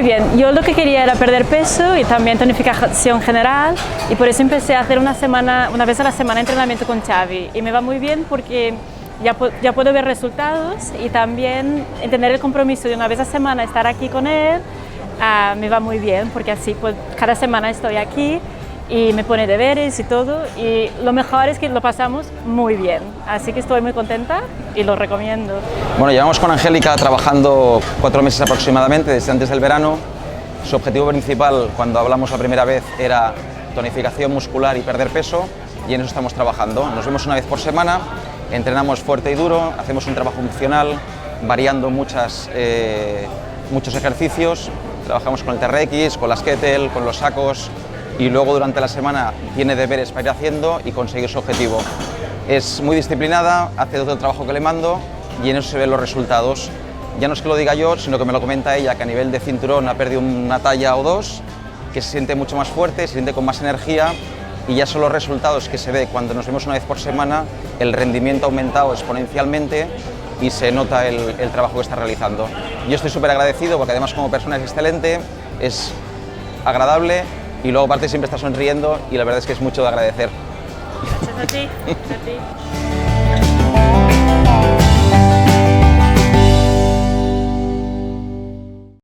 Muy bien, yo lo que quería era perder peso y también tonificación general y por eso empecé a hacer una vez a la semana entrenamiento con Xavi y me va muy bien porque ya puedo ver resultados y también tener el compromiso de una vez a la semana estar aquí con él me va muy bien porque así pues, cada semana estoy aquí y me pone deberes y todo y lo mejor es que lo pasamos muy bien, así que estoy muy contenta y lo recomiendo. Bueno, llevamos con Angélica trabajando 4 meses aproximadamente desde antes del verano. Su objetivo principal cuando hablamos la primera vez era tonificación muscular y perder peso y en eso estamos trabajando. Nos vemos una vez por semana, entrenamos fuerte y duro, hacemos un trabajo funcional variando muchos ejercicios, trabajamos con el TRX, con las kettlebell, con los sacos y luego durante la semana tiene deberes para ir haciendo y conseguir su objetivo. Es muy disciplinada, hace todo el trabajo que le mando y en eso se ven los resultados. Ya no es que lo diga yo, sino que me lo comenta ella, que a nivel de cinturón ha perdido una talla o dos, que se siente mucho más fuerte, se siente con más energía y ya son los resultados que se ve cuando nos vemos una vez por semana, el rendimiento ha aumentado exponencialmente y se nota el trabajo que está realizando. Yo estoy súper agradecido porque además como persona es excelente, es agradable y luego aparte siempre está sonriendo y la verdad es que es mucho de agradecer. Gracias a ti.